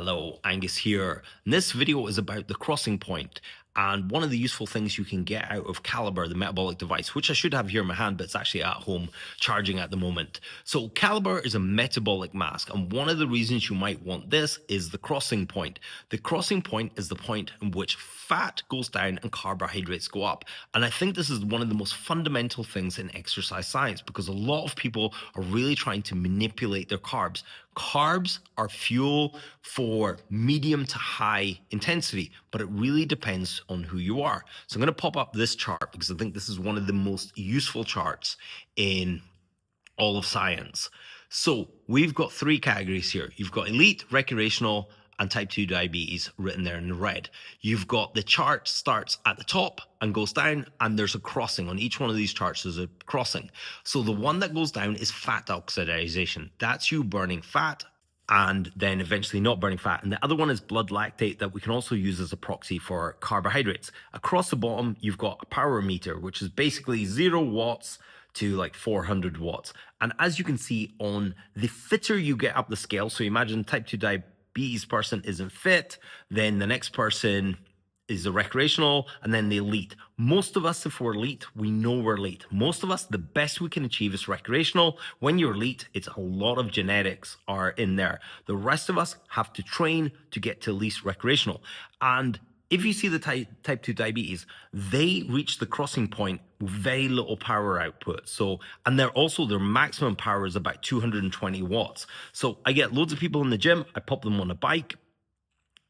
Hello, Angus here. And this video is about the crossing point and one of the useful things you can get out of Calibre, the metabolic device, which I should have here in my hand, but it's actually at home charging at the moment. So Calibre is a metabolic mask, and one of the reasons you might want this is the crossing point. The crossing point is the point in which fat goes down and carbohydrates go up. And I think this is one of the most fundamental things in exercise science, because a lot of people are really trying to manipulate their carbs. Carbs are fuel for medium to high intensity, but it really depends on who you are. So I'm going to pop up this chart because I think this is one of the most useful charts in all of science. So we've got three categories here. You've got elite, recreational, and type 2 diabetes written there in red. You've got the chart starts at the top and goes down, and there's a crossing. On each one of these charts, there's a crossing. So the one that goes down is fat oxidation. That's you burning fat and then eventually not burning fat. And the other one is blood lactate that we can also use as a proxy for carbohydrates. Across the bottom, you've got a power meter, which is basically 0 watts to like 400 watts. And as you can see, on the fitter you get up the scale, so imagine type 2 diabetes person isn't fit, then the next person is the recreational, and then the elite. Most of us, if we're elite, we know we're elite. Most of us, the best we can achieve is recreational. When you're elite, it's a lot of genetics are in there. The rest of us have to train to get to at least recreational. And if you see the type 2 diabetes, they reach the crossing point with very little power output. So, and their maximum power is about 220 watts. So I get loads of people in the gym, I pop them on a bike,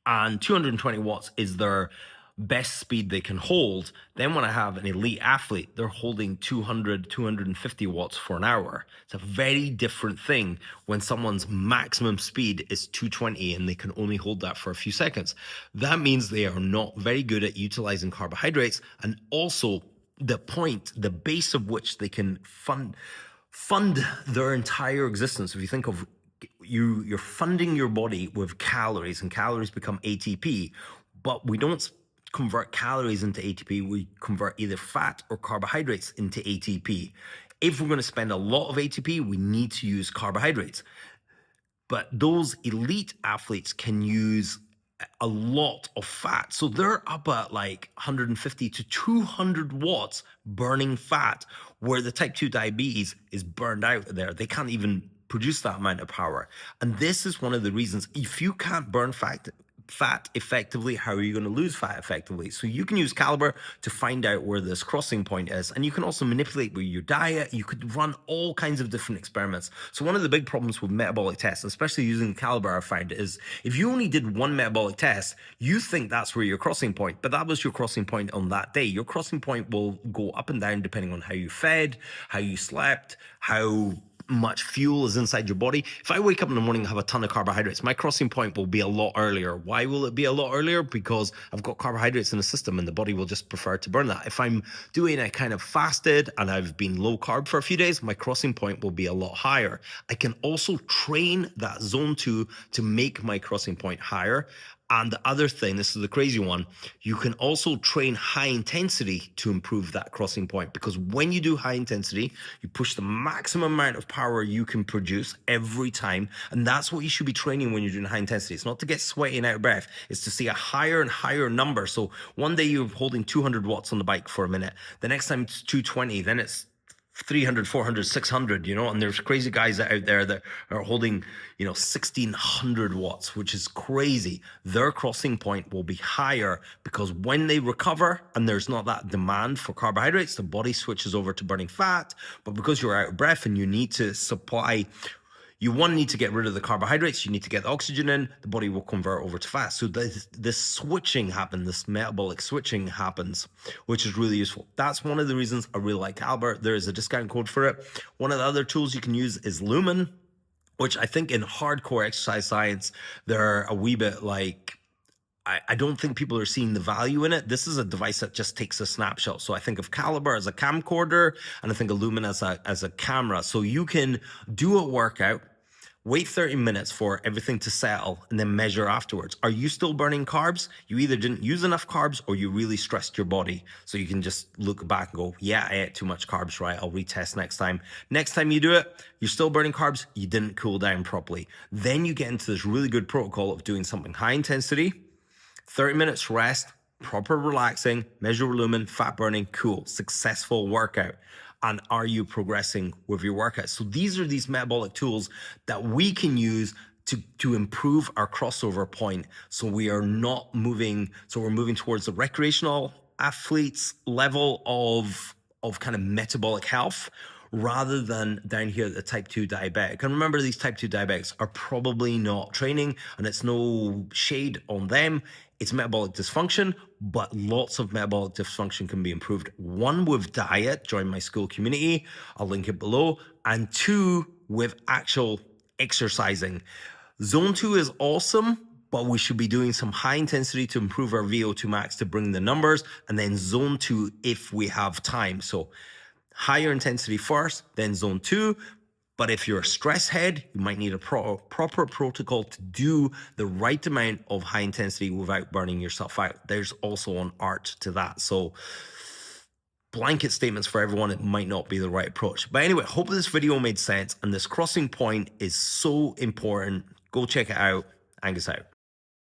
and 220 watts is their best speed they can hold. Then when I have an elite athlete, they're holding 200, 250 watts for an hour. It's a very different thing when someone's maximum speed is 220 and they can only hold that for a few seconds. That means they are not very good at utilizing carbohydrates, and also the base of which they can fund their entire existence. If you think of you're funding your body with calories, and calories become ATP, but we don't convert calories into ATP, we convert either fat or carbohydrates into ATP. If we're going to spend a lot of ATP, we need to use carbohydrates. But those elite athletes can use a lot of fat. So they're up at like 150 to 200 watts burning fat, where the type 2 diabetes is burned out there. They can't even produce that amount of power. And this is one of the reasons, if you can't burn fat effectively, how are you going to lose fat effectively? So you can use Calibre to find out where this crossing point is, and you can also manipulate with your diet. You could run all kinds of different experiments. So one of the big problems with metabolic tests, especially using Calibre, I find, is if you only did one metabolic test, you think that's where your crossing point, but that was your crossing point on that day. Your crossing point will go up and down depending on how you fed, how you slept, how much fuel is inside your body. If I wake up in the morning and have a ton of carbohydrates, my crossing point will be a lot earlier. Why will it be a lot earlier? Because I've got carbohydrates in the system and the body will just prefer to burn that. If I'm doing a kind of fasted and I've been low carb for a few days, my crossing point will be a lot higher. I can also train that zone 2 to make my crossing point higher. And the other thing, this is the crazy one, you can also train high intensity to improve that crossing point, because when you do high intensity, you push the maximum amount of power you can produce every time. And that's what you should be training when you're doing high intensity. It's not to get sweaty and out of breath. It's to see a higher and higher number. So one day you're holding 200 watts on the bike for a minute. The next time it's 220, then it's 300, 400, 600, and there's crazy guys out there that are holding, 1600 watts, which is crazy. Their crossing point will be higher because when they recover and there's not that demand for carbohydrates, the body switches over to burning fat. But because you're out of breath and you need to supply, you need to get rid of the carbohydrates, you need to get the oxygen in, the body will convert over to fat. So this switching happens, this metabolic switching happens, which is really useful. That's one of the reasons I really like Calibre. There is a discount code for it. One of the other tools you can use is Lumen, which I think in hardcore exercise science, they're a wee bit like, I don't think people are seeing the value in it. This is a device that just takes a snapshot. So I think of Calibre as a camcorder, and I think of Lumen as a camera. So you can do a workout, Wait 30 minutes for everything to settle and then measure afterwards. Are you still burning carbs? You either didn't use enough carbs or you really stressed your body. So you can just look back and go, yeah, I ate too much carbs, right? I'll retest next time. Next time you do it, you're still burning carbs, you didn't cool down properly. Then you get into this really good protocol of doing something high intensity, 30 minutes rest, proper relaxing, measure lumen, fat burning, cool, successful workout. And are you progressing with your workout? So these are these metabolic tools that we can use to improve our crossover point. So we are not moving, so we're moving towards the recreational athletes level of kind of metabolic health rather than down here at the type 2 diabetic. And remember, these type 2 diabetics are probably not training, and it's no shade on them. It's metabolic dysfunction, but lots of metabolic dysfunction can be improved. One, with diet, join my school community, I'll link it below, and two, with actual exercising. Zone 2 is awesome, but we should be doing some high intensity to improve our VO2 max to bring the numbers, and then zone 2 if we have time. So higher intensity first, then zone 2. But if you're a stress head, you might need a proper protocol to do the right amount of high intensity without burning yourself out. There's also an art to that. So blanket statements for everyone, it might not be the right approach. But anyway, hope this video made sense. And this crossing point is so important. Go check it out. Angus out.